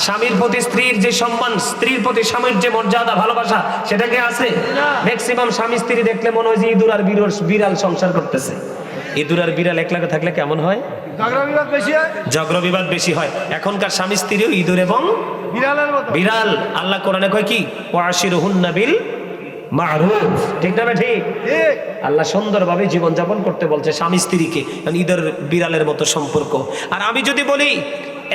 স্বামীর প্রতি স্ত্রীর যে সম্মান, স্ত্রীর প্রতি স্বামীর যে মর্যাদা ভালোবাসা, সেটা কি আছে? ম্যাক্সিমাম স্বামী স্ত্রী দেখলে মনে হয় যে ইঁদুর আর বিড়াল সংসার করতেছে। ইঁদুর আর বিড়াল একলাগে থাকলে কেমন হয়? ঝগড়া বিবাদ বেশি হয়। এখনকার স্বামী স্ত্রীও ইঁদুর এবং বিড়াল। আল্লাহ কোরআনে কয় কি? ওয়াশিরুহুন্না বিল মারুফ। ঠিক না ঠিক? আল্লাহ সুন্দরভাবে জীবনযাপন করতে বলছে স্বামী স্ত্রীকে, ইঁদুর বিড়ালের মতো সম্পর্ক। আর আমি যদি বলি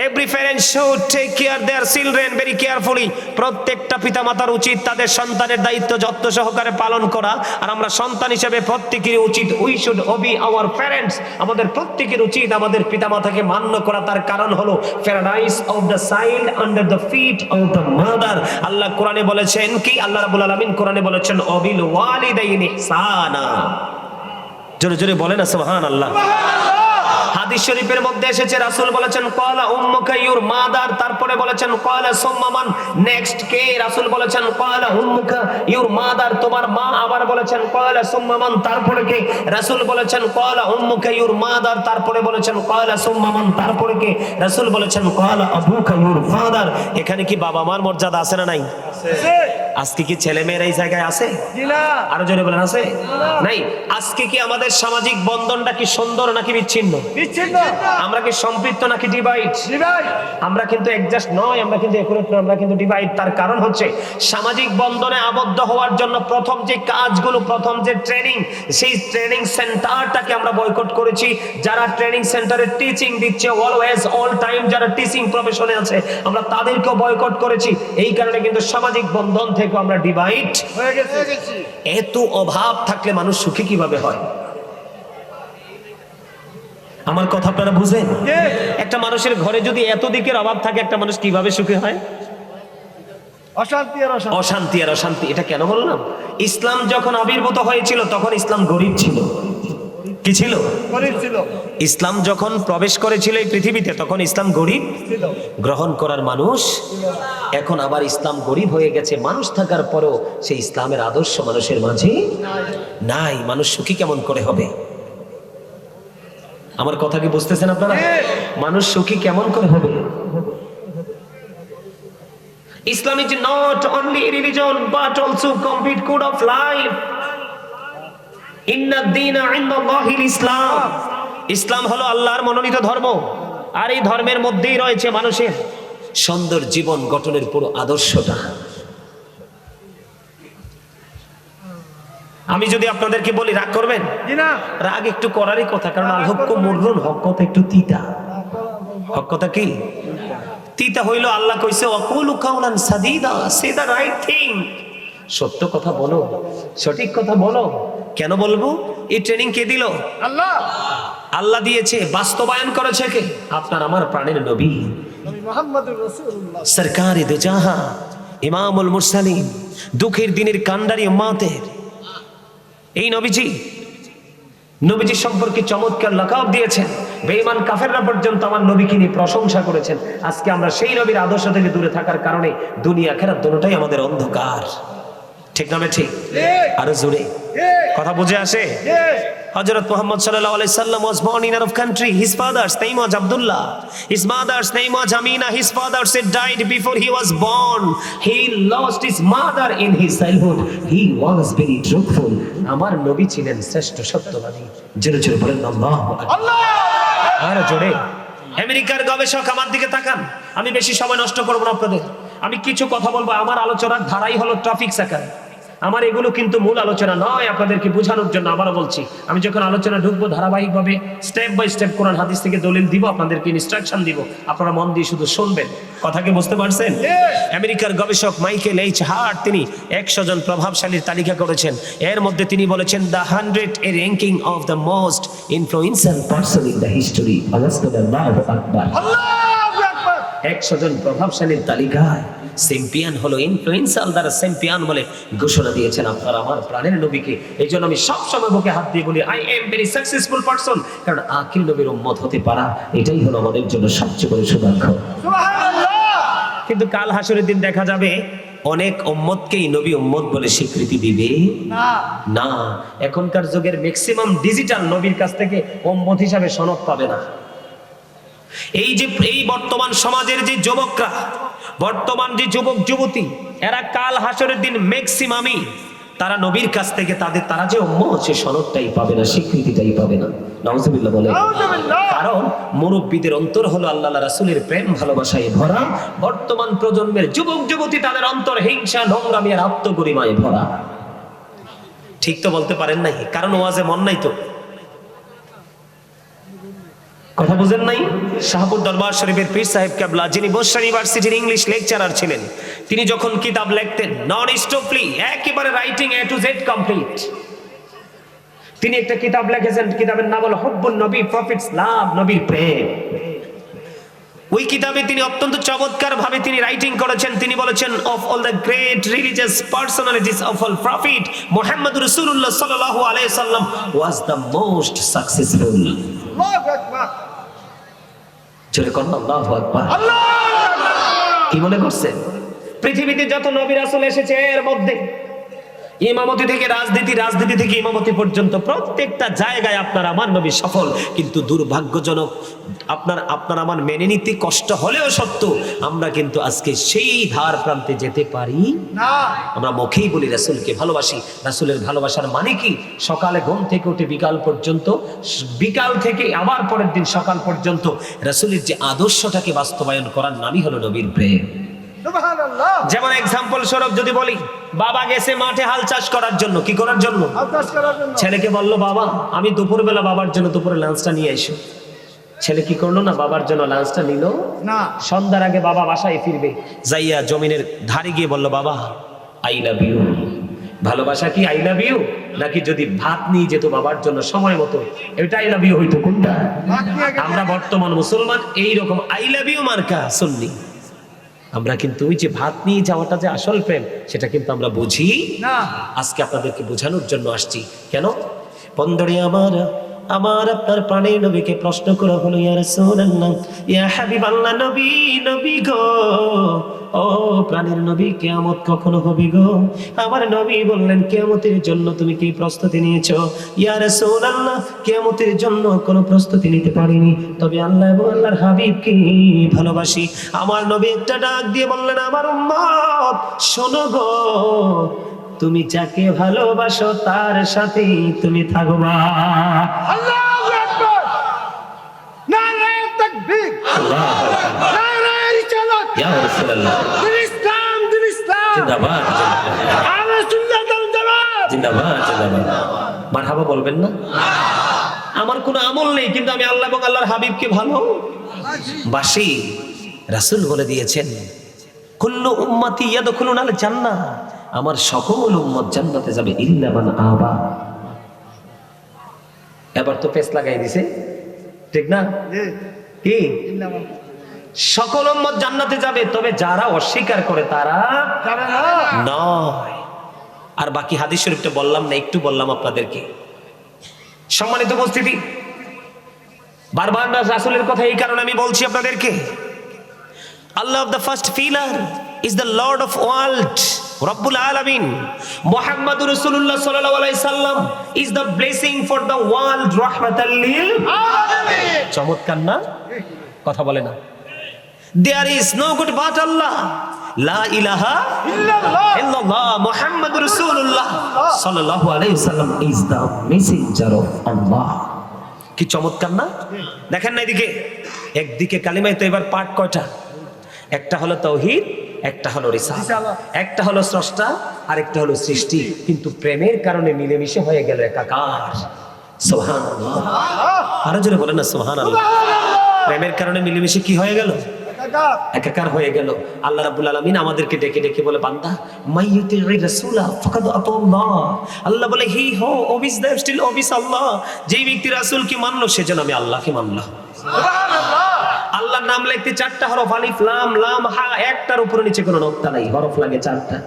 every parent should take care their children very carefully, প্রত্যেকটা পিতামাতার উচিত তাদের সন্তানের দায়িত্ব যত্ন সহকারে পালন করা। আর আমরা সন্তান হিসেবে প্রত্যেকের উচিত we should obey our parents, আমাদের প্রত্যেকের উচিত আমাদের পিতামাতাকে মান্য করা। তার কারণ হলো paradise of the child under the feet of the mother। আল্লাহ কোরআনে বলেছেন কি? আল্লাহ রাব্বুল আলামিন কোরআনে বলেছেন অবিল ওয়ালিদাইনি ইহসানা। জোরে জোরে বলেন না সুবহানাল্লাহ। হাদিস শরীফের মধ্যে এসেছে রাসূল বলেছেন ক্বালা উম্মুকা ইউর মাদার, তারপরে বলেছেন ক্বালা সুম্মা মান, নেক্সট কে? রাসূল বলেছেন ক্বালা উম্মুকা ইউর মাদার, তোমার মা। আবার বলেছেন ক্বালা সুম্মা মান, তারপরে কে? রাসূল বলেছেন ক্বালা উম্মুকা ইউর মাদার, তারপরে বলেছেন ক্বালা সুম্মা মান, তারপরে কে? রাসূল বলেছেন ক্বালা আবুকা ইউর ফাদার। এখানে কি বাবা মার মর্যাদা আছে না নাই? আছে। আজকে কি ছেলে মেয়েরা এই জায়গায় আছে? না। আরো জোরে বলেন আছে? নাই। আজকে কি আমাদের সামাজিক বন্ধনটা কি সুন্দর নাকি বিচ্ছিন্ন? আমরা কি সম্পৃক্ত নাকি ডিভাইড? আমরা কিন্তু অ্যাডজাস্ট নয়, আমরা কিন্তু একুরেট নয়, আমরা কিন্তু ডিভাইড। তার কারণ হচ্ছে সামাজিক বন্ধনে আবদ্ধ হওয়ার জন্য প্রথম যে কাজগুলো, প্রথম যে ট্রেনিং, সেই ট্রেনিং সেন্টারটাকে আমরা বয়কট করেছি। যারা ট্রেনিং সেন্টারে টিচিং দিচ্ছে অলওয়েজ অল টাইম, যারা টিচিং প্রফেশনে আছে, আমরা তাদেরকেও বয়কট করেছি। এই কারণে কিন্তু সামাজিক বন্ধন থেকে আমরা ডিভাইড হয়ে গেছি। এত অভাব থাকলে মানুষ সুখী কিভাবে হয়? আমার কথা আপনারা বুঝেন? একটা মানুষের ঘরে যদি এত দিকের অভাব থাকে, একটা মানুষ কিভাবে সুখী হয়? অশান্তি আর অশান্তি। এটা কেন বললাম? ইসলাম যখন আবির্ভূত হয়েছিল তখন ইসলাম গরিব ছিল। কি ছিল? গরিব ছিল। ইসলাম যখন প্রবেশ করেছিল এই পৃথিবীতে তখন ইসলাম গরিব ছিল, গ্রহণ করার মানুষ। এখন আবার ইসলাম গরিব হয়ে গেছে, মানুষ থাকার পরেও সেই ইসলামের আদর্শ মানুষের মাঝে নাই। মানুষ সুখী কেমন করে হবে? আমার কথা কি বুঝতেছেন আপনারা? মানুষ সুখী কেমন করে হবে? Islam is not only a religion but also complete code of life. Inna ad-dina 'inda Allahil Islam. ইসলাম হলো আল্লাহর মনোনীত ধর্ম, আর এই ধর্মের মধ্যেই রয়েছে মানুষের সুন্দর জীবন গঠনের পুরো আদর্শটা। আমি যদি আপনাদেরকে বলি রাগ করবেন? না, রাগ একটু করারই কথা, কারণ আল হক মুররুন, হক কথা একটু তিতা। হক কথা কি? তিতা হইল। আল্লাহ কইছে ওয়াকুলু কাওলান সাদীদা, সে দা রাইট থিং। সত্য কথা বলো, সঠিক কথা বলো। কেন বলবো? এই ট্রেনিং কে দিল? আল্লাহ। আল্লাহ দিয়েছে। বাস্তবায়ন করেছে কে? আপনার আমার প্রাণের নবী মুহাম্মদুর রাসূলুল্লাহ, সরকারে দো জাহান, ইমামুল মুরসালিন, দুঃখের দিনের কান্ডারি উম্মতের এই নবীজি সম্পর্কে চমৎকার লাকাব দিয়েছেন। বেঈমান কাফেররা পর্যন্ত আমার নবীকে নিয়ে প্রশংসা করেছেন। আজকে আমরা সেই নবীর আদর্শ থেকে দূরে থাকার কারণে দুনিয়া আখিরাত দুটোটাই আমাদের অন্ধকার। ঠিক না ঠিক? আরো জোরে কথা বুঝে আসে? হযরত মুহাম্মদ সাল্লাল্লাহু আলাইহি সাল্লাম was born in Arab country. His father's name was Abdullah. His mother's name was Amina. His father said died before he was born. He lost his mother in his childhood. He was very truthful. আমার নবী ছিলেন শ্রেষ্ঠ সত্যবাদী। জোরে জোরে বলেন আল্লাহু আকবার। আল্লাহ। আর জোরে। আমেরিকার গবেষক আমার দিকে তাকান। আমি বেশি সময় নষ্ট করব না আপনাদের। আমি কিছু কথা বলবো। আমার আলোচনার ধারাই হলো ট্রাফিক সার্কেল। আমার এগুলো কিন্তু মূল আলোচনা নয়, আপনাদেরকে বোঝানোর জন্য আবারও বলছি। আমি যখন আলোচনা ঢুকবো ধারাবাহিকভাবে স্টেপ বাই স্টেপ কোরআন হাদিস থেকে দলিল দিব, আপনাদেরকে ইনস্ট্রাকশন দিব, আপনারা মন দিয়ে শুধু শুনবেন। কথা কি বুঝতে পারছেন? আমেরিকার গবেষক মাইকেল এইচ হার্ট তিনি 100 জন প্রভাবশালীর তালিকা করেছেন। এর মধ্যে তিনি বলেছেন the 100 A ranking of the most influential person in the history. আল্লাহু আকবার। আল্লাহু আকবার। 100 জন প্রভাবশালীর তালিকায় চ্যাম্পিয়ন হলো, ইনফ্লুয়েন্সাল দ্বারা চ্যাম্পিয়ন বলে ঘোষণা দিয়েছেন আপনার আমার প্রাণের নবীকে। এই জন্য আমি সবসময় বুকে হাত দিয়ে বলি I am very successful person, কারণ আখির নবীর উম্মত হতে পারা এটাই হলো আমাদের জন্য সবচেয়ে বড় সৌভাগ্য। সুবহানাল্লাহ। কিন্তু কাল হাসরের দিন দেখা যাবে অনেক উম্মতকেই নবী উম্মত বলে স্বীকৃতি দিবে না। এখনকার যুগের ম্যাক্সিমাম ডিজিটাল নবীর কাছ থেকে উম্মত হিসাবে সনদ পাবে না। এই যে এই বর্তমান সমাজের যে যুবকরা বর্তমান যে যুবক যুবতী এরা কাল হাসরের দিন ম্যাক্সিমামই তারা নবীর কাছ থেকে তারা যে উম্মত সে সনদটাই পাবে না, স্বীকৃতিটাই পাবে না। নাউজুবিল্লাহ বলে। কারণ মুরব্বীদের অন্তর হলো আল্লাহ রাসূলের প্রেম ভালোবাসায় ভরা। বর্তমান প্রজন্মের যুবক যুবতী তাদের অন্তর হিংসা, নোংরামি আর আত্মগরিমায় ভরা। ঠিক তো বলতে পারেন নাই? কারণ ওয়াজে মন নাই তো, কথা বুঝেন নাই? শাহপুর দরবার শরীফের পীর সাহেব কেবলা, যিনি বসরা ইউনিভার্সিটির ইংলিশ লেকচারার ছিলেন, তিনি যখন কিতাব লিখতেন নন স্টপলি, একেবারে writing A to Z complete, তিনি একটা কিতাব লিখেছেন, কিতাবের নাম হলো হুব্বুন নবী, প্রফিটস লাভ, নবীর প্রেম। ওই কিতাবে তিনি অত্যন্ত চমৎকার ভাবে তিনি রাইটিং করেছেন। তিনি বলেছেন, of all the great religious personalities of all prophet Muhammad রাসূলুল্লাহ সাল্লাল্লাহু আলাইহি সাল্লাম ওয়াজ দ্য মোস্ট সাকসেসফুল। আল্লাহু আকবার। জোরে কোন আল্লাহু আকবার। কি মনে করছেন? পৃথিবীতে যত নবী রাসূল এসেছে এর মধ্যে ইমামতি থেকে রাজনীতি, রাজনীতি থেকে ইমামতি পর্যন্ত প্রত্যেকটা জায়গায় আপনার আমার নবী সফল। কিন্তু দুর্ভাগ্যজনক, আপনার আমার মেনে নিতে কষ্ট হলেও সত্য, আমরা কিন্তু আজকে সেই ধার প্রান্তে যেতে পারি না। আমরা মুখেই বলি রাসূলকে ভালোবাসি। রাসূলের ভালোবাসার মানে কি? সকালে ঘুম থেকে উঠে বিকাল পর্যন্ত, বিকাল থেকে আবার পরের দিন সকাল পর্যন্ত রাসূলের যে আদর্শটাকে বাস্তবায়ন করার নামই হলো নবীর প্রেম। যেমন এক্সাম্পল স্বরূপ যদি বলি, বাবা গেছে মাঠে হাল চাষ করার জন্য। কি করার জন্য? ছেলেকে বলল, বাবা আমি দুপুরবেলা বাবার জন্য দুপুরে লাঞ্চটা নিয়ে এসো। ছেলে কি করলো না? বাবার জন্য লাঞ্চটা নিল না। সন্ধ্যার আগে বাবা বাসায় ফিরবে, যাইয়া জমিনের ধারে গিয়ে বলল, বাবা আই লাভ ইউ। ভালোবাসা কি আই লাভ ইউ, নাকি যদি ভাত নিয়ে যেত বাবার জন্য সময় মতো, এটা আই লাভ ইউ হইতো? কোনটা? আমরা বর্তমান মুসলমান এইরকম আই লাভ ইউ মার্কা সুন্নি। আমরা কিন্তু ওই যে ভাত নিয়ে যাওয়াটা যে আসল প্রেম, সেটা কিন্তু আমরা বুঝি না। আজকে আপনাদেরকে বোঝানোর জন্য আসছি। কেন বন্ধুরে আমার আপনার প্রাণের নবীকে প্রশ্ন করা হলো, ইয়া রাসূলুল্লাহ, ইয়া হাবিবাল্লাহ, নবী নবী গো, ও প্রাণের নবী, কিয়ামত কখন হবে গো? আমার নবী বললেন, কিয়ামতের জন্য তুমি কি প্রস্তুতি নিয়েছো? ইয়া রাসূলুল্লাহ, কিয়ামতের জন্য কোনো প্রস্তুতি নিতে পারিনি, তবে আল্লাহ এবং আল্লাহর হাবিবকে ভালোবাসি। আমার নবী একটা ডাক দিয়ে বললেন, আমার উম্মত শোনো গো, তুমি যাকে ভালোবাসো তার সাথেই তুমি থাকবা। আল্লাহু আকবার, নারে তাকবীর, আল্লাহু আকবার, নারে রিসালাত, ইয়া রাসূলুল্লাহ, দিন ইসলাম জিন্দাবাদ, আহলে সুন্নাত জিন্দাবাদ, জিন্দাবাদ, জিন্দাবাদ। মারহাবা বলবেন না? আমার কোনো আমল নেই, কিন্তু আমি আল্লাহ এবং আল্লাহর হাবিবকে ভালোবাসি। রাসূল বলে দিয়েছেন, কুল্লু উম্মতি ইয়াদখুলুনাল জান্নাহ, আমার সকল উম্মত জান্নাতে যাবে ইল্লা মান আবা। এবার তো পেছ লাগাই দিছে, ঠিক না? কি? সকল উম্মত জান্নাতে যাবে, তবে যারা অস্বীকার করে তারা যাবে না নয়। আর বাকি হাদিস শরীফটা বললাম না, একটু বললাম আপনাদেরকে। সম্মানিত উপস্থিতি, বারবার রাসূলের কথা এই কারণে আমি বলছি আপনাদেরকে, Allah of the first pillar is the Lord of world, Rabbul Alamin. Muhammadur Rasulullah sallallahu alaihi wasallam is the blessing for the world, rahmatan lil alamin. চমৎকার না? কথা বলে না? There is no good but Allah, la ilaha illallah, Muhammadur Rasulullah sallallahu alaihi wasallam is the messenger of Allah. কি চমৎকার না? দেখেন না এদিকে, একদিকে কালিমায়ে তয়্যিবার পাঠ কয়টা? একটা হলো তাওহীদ, একটা হলো রিসালাত, একটা হলো স্রষ্টা, আর একটা হলো সৃষ্টি। কিন্তু প্রেমের কারণে মিলেমিশে হয়ে গেল একাকার। সুবহানাল্লাহ, আরো জোরে বলেন না সুবহানাল্লাহ। প্রেমের কারণে মিলেমিশে কি হয়ে গেল? একাকার হয়ে গেল। আল্লাহ রাব্বুল আলামিন আমাদেরকে ডেকে ডেকে বলে, বান্দা মাইয়ুতির রাসূলা ফাকাদ আতাল্লাহ। আল্লাহ বলে, হি হো ওবিস দ্য স্টিল ওবিস আল্লাহ। যেই ব্যক্তি রাসূলকে মানলো সেজন্য আমি আল্লাহকে মানলাম। সুবহানাল্লাহ। আল্লাহর নাম লিখতে 4টা হরফ, আলিফ লাম লাম হা, একটার উপরে নিচে কোনো নক্তা নাই, হরফ লাগে 4টা।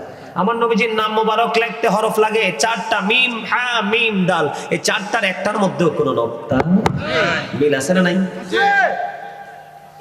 আমার নবীজির নাম মোবারক লিখতে হরফ লাগে 4টা, মিম হা মিম দাল, এই 4টার একটার মধ্যেও কোনো নক্তা মিল আছে না নাই?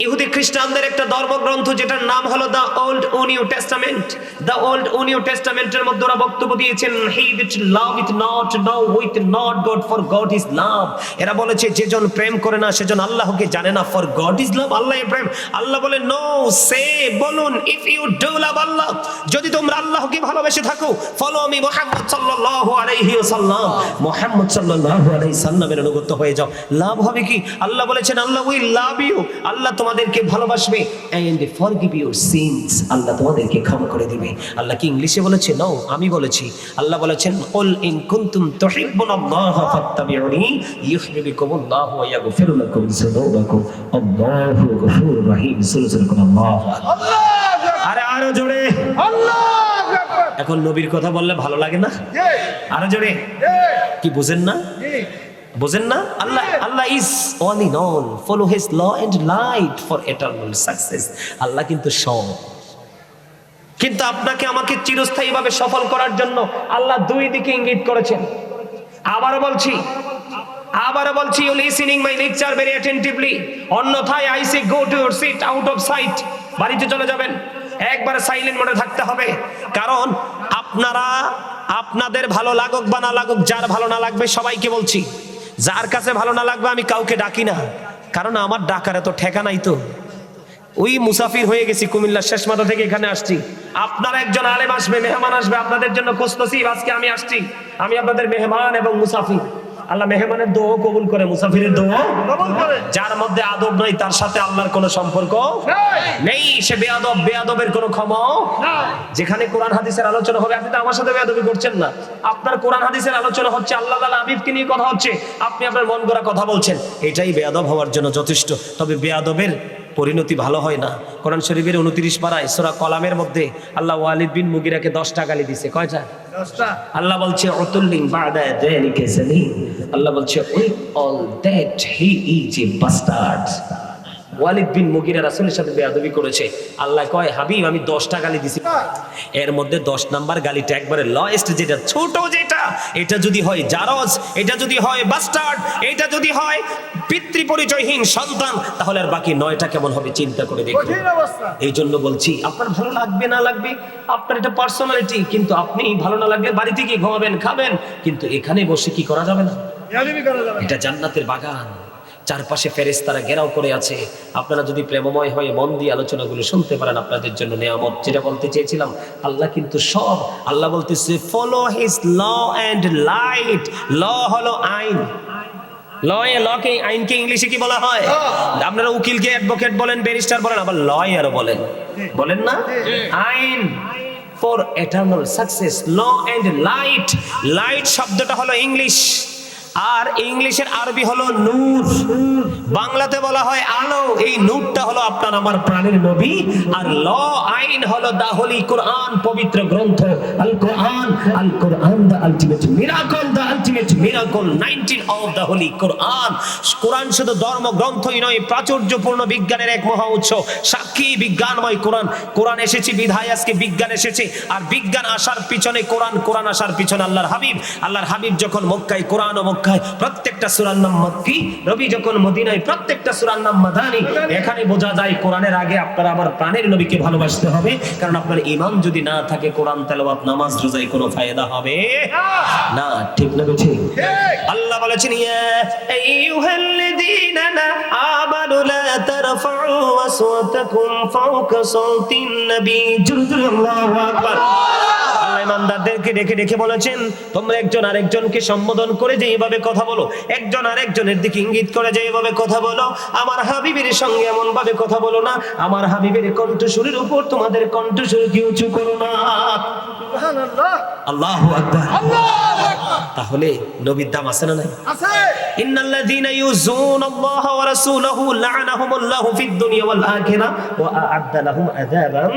ইহুদি খ্রিস্টানদের একটা ধর্মগ্রন্থ যেটার নাম হলো দ্য ওল্ড ও নিউ টেস্টামেন্ট। দ্য ওল্ড ও নিউ টেস্টামেন্টের মধ্যে ওরা বক্তব্য দিয়েছেন, হি দ্যাট লাভeth not knoweth not God, for God is love। এরা বলেছে যেজন প্রেম করে না সেজন আল্লাহকে জানে না, for God is love, আল্লাহ প্রেম। আল্লাহ বলে নো, সে বলুন, ইফ ইউ ডু লাভ আল্লাহ, যদি তোমরা আল্লাহকে ভালোবেসে থাকো, ফলো মি মুহাম্মদ সাল্লাল্লাহু আলাইহি ওয়াসাল্লাম, মুহাম্মদ সাল্লাল্লাহু আলাইহি সাল্লামের অনুগত হয়ে যাও। লাভ হবে কি? আল্লাহ বলেছেন আল্লাহ উইল লাভ ইউ, আল্লাহ তোমাদেরকে ভালোবাসবে, এন্ড ফরগিভ ইউর সিনস, আল্লাহ তোমাদেরকে ক্ষমা করে দিবে। আল্লাহ কি ইংলিশে বলেছে? নো, আমি বলেছি। আল্লাহ বলেছেন কুল ইন কুনতুম তুহিব্বুনাল্লাহ ফাত্তাবিউনি ইউহিব্বুকুমুল্লাহু ওয়া ইয়াগফির লাকুম যুনুবাকুম, আল্লাহু গফুরুর রহিম। সুবহানাল্লাহ, আরে আরো জোরে আল্লাহু আকবার। এখন নবীর কথা বললে ভালো লাগে না? আরো জোরে। কি বুঝেন না? বুঝেন না? Allah Allah is all in all, follow his law and light for eternal success. Allah কিন্তু সব, কিন্তু আপনাকে আমাকে চিরস্থায়ী ভাবে সফল করার জন্য আল্লাহ দুই দিকে ইঙ্গিত করেছেন। আবারও বলছি you listening my lecture very attentively, অন্যথায় I say go to your seat out of sight, বাড়িতে চলে যাবেন। একবারে সাইলেন্ট মোডে থাকতে হবে, কারণ আপনারা আপনাদের ভালো লাগুক বা না লাগুক, যার ভালো না লাগবে সবাইকে বলছি, যার কাছে ভালো না লাগবে আমি কাউকে ডাকি না, কারণ আমার ডাকার এত ঠেকা নাই তো। ওই মুসাফির হয়ে গেছি, কুমিল্লার শেষ মাথা থেকে এখানে আসছি। আপনারা একজন আলেম আসবে, মেহমান আসবে, আপনাদের জন্য খুশনসিব আজকে আমি আসছি। আমি আপনাদের মেহমান এবং মুসাফির। আল্লাহ মেহমানের দোয়া কবুল করে, মুসাফিরের দোয়া কবুল করে। যার মধ্যে আদব নাই তার সাথে আল্লাহর কোনো সম্পর্ক নেই, সে বেয়াদব, বেয়াদবের কোনো ক্ষমা নাই। যেখানে কোরআন হাদিসের আলোচনা হবে, আপনি তো আমার সাথে বেয়াদবি করছেন না, আপনার কোরআন হাদিসের আলোচনা হচ্ছে, আল্লাহ তাআলা হাবিবকে নিয়ে কথা হচ্ছে, আপনি আপনার মন গড়া কথা বলছেন, এটাই বেয়াদব হওয়ার জন্য যথেষ্ট। তবে বেয়াদবের পরিণতি ভালো হয় না। কোরআন শরীফের 29 পারায় সূরা কলামের মধ্যে আল্লাহ ওয়ালিদ বিন মুগিরাকে 10টা গালি দিয়েছে। কয়টা? 10টা। আল্লাহ বলছে উতুল্লিন বাদা যালিকা সালিম, আল্লাহ বলছে with all that he is a bastard. Walid bin Mughira রাসূলের সাথে বেয়াদবি করেছে, আল্লাহ কয় হাবিব আমি 10টা গালি দিছি, এর মধ্যে 10 নাম্বার গালিটা একবারে লয়েস্ট, যেটা ছোট, যেটা এটা যদি হয় জারজ, এটা যদি হয় বাস্টার্ড, এটা যদি হয় পিতৃ পরিচয়হীন সন্তান, তাহলে আর বাকি 9টা কেমন হবে চিন্তা করে দেখুন। এই জন্য বলছি, আপনার ভালো লাগবে না লাগবে আপনার এটা পার্সোনালিটি, কিন্তু আপনি ভালো না লাগলে বাড়িতে গিয়ে ঘুমাবেন, খাবেন, কিন্তু এখানে বসে কি করা যাবে না? এটা জান্নাতের বাগান, চারপাশে ফেরেশতারা ঘেরাও করে আছে। আপনারা যদি প্রেমময় হয়ে মন দিয়ে আলোচনাগুলো শুনতে পারেন, আপনাদের জন্য নিয়ামত। যেটা বলতে চেয়েছিলাম, আল্লাহ কিন্তু সব, আল্লাহ বলতেছে follow his law and light. Law হলো আইন, লকে আইনকে ইংলিশে কি বলা হয়? আপনারা উকিলকে অ্যাডভোকেট বলেন, ব্যারিস্টার বলেন, আবার লয়ারও বলেন না? আইন for eternal success, law and light. Light শব্দটা হলো ইংলিশ, আর ইংলিশের আরবি হলো নূর, বাংলাতে বলা হয় আলো। এই নূরটা হলো আপনার আমার প্রাণের নবী, আর ল আইন হলো দা হোলি কোরআন, পবিত্র গ্রন্থ Al Quran. Al Quran the ultimate miracle, the ultimate miracle 19 of the Holy Quran. Quran শুধু ধর্মগ্রন্থই নয়, প্রাচুর্যপূর্ণ বিজ্ঞানের এক মহা উৎস, সাক্ষী বিজ্ঞানময় কোরআন। কোরআন এসেছে বিধায় আজকে বিজ্ঞান এসেছে, আর বিজ্ঞান আসার পিছনে কোরআন, কোরআন আসার পিছনে আল্লাহর হাবিব। আল্লাহর হাবিব যখন মক্কায়, কোরআন ও মক্কায় প্রত্যেকটা সূরার নাম মক্কি, নবী যখন মদিনায় প্রত্যেকটা সূরার নাম মাদানী। এখানে বোঝা যায় কোরআনের আগে আপনারা আমার প্রাণের নবীকে ভালোবাসতে হবে, কারণ আপনার ঈমান যদি না থাকে, কোরআন তেলাওয়াত, নামাজ, রোজায় কোনো ফায়দা হবে না। ঠিক না বেঠিক? আল্লাহ বলেছেন ইয়া আইয়ুহাল্লাযীনা আমানু লা তারফাউ আসওয়াতাকুম ফাওকা সাওতিন নবী। আল্লাহু আকবার। ইমানদারদেরকে ডেকে ডেকে বলেছেন, তোমরা একজন আরেকজনকে সম্বোধন করে যেভাবে কথা বলো, একজন আরেকজনের দিকে ইঙ্গিত করে যেভাবে কথা বলো, আমার হাবিবের সঙ্গে এমন ভাবে কথা বলো না, আমার হাবিবের কণ্ঠস্বরের উপর তোমাদের কণ্ঠস্বরকে উঁচু করো না। সুবহানাল্লাহ, আল্লাহু আকবার, আল্লাহু আকবার। তাহলে নবীর দাম আছে না নাই? আছে। ইন্নাল্লাযীনা ইউযুনাল্লাহা ওয়া রাসূলাহু লা'নাহুমুল্লাহু ফিদ দুনিয়া ওয়াল আখিরাহ ওয়া আ'আদ্দা লাহুম আযাবান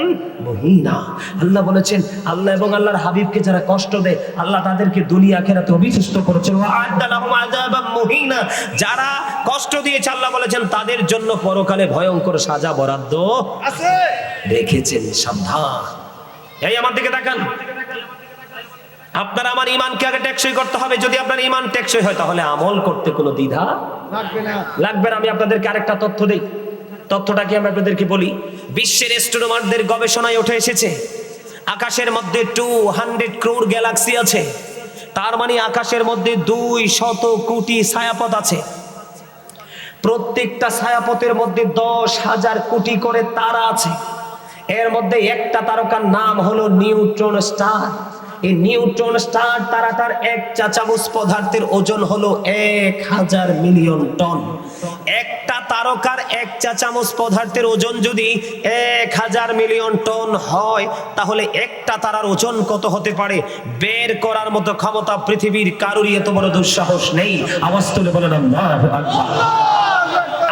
মুহিনা। আল্লাহ বলেছেন, আল্লাহ এবং আল্লাহর হাবিবকে যারা কষ্ট দেয়, আল্লাহ তাদেরকে দুনিয়া আখিরাতে অভিশপ্ত করেছেন। ওয়া আ'আদ্দা লাহুম আযাবান মুহিনা, যারা কষ্ট দিয়েছে আল্লাহ বলেছেন তাদের জন্য পরকালে ভয়ঙ্কর সাজা বরাদ্দ আছে, রেখেছেন। সাবধান। এই আমার দিকে তাকান। আপনার আমার ঈমানকে আগে টেকসই করতে হবে। যদি আপনার ঈমান টেকসই হয়, তাহলে আমল করতে কোনো দ্বিধা লাগবে না। আমি আপনাদেরকে আরেকটা তথ্য দেই। তথ্যটা কি আমি আপনাদেরকে বলি। বিশ্বের অ্যাস্ট্রোনমারদের গবেষণায় উঠে এসেছে আকাশের মধ্যে 200 ক্রোড় গ্যালাক্সি আছে। তার মানে আকাশের মধ্যে 200 কোটি ছায়াপথ আছে। প্রত্যেকটা ছায়াপথের মধ্যে 10,000 কোটি করে তারা আছে। এর মধ্যে একটা তারকার নাম হলো নিউট্রন স্টার। এই নিউট্রন স্টার তারাটার 1 চামচ পদার্থের ওজন হলো 1000 মিলিয়ন টন। একটা তারকার 1 চামচ পদার্থের ওজন যদি 1000 মিলিয়ন টন হয়, তাহলে একটা তারার ওজন কত হতে পারে বের করার মতো ক্ষমতা পৃথিবীর কারোরই এত বড় দুঃসাহস নেই। আওয়াজ তুলে বলেন আল্লাহু আকবার।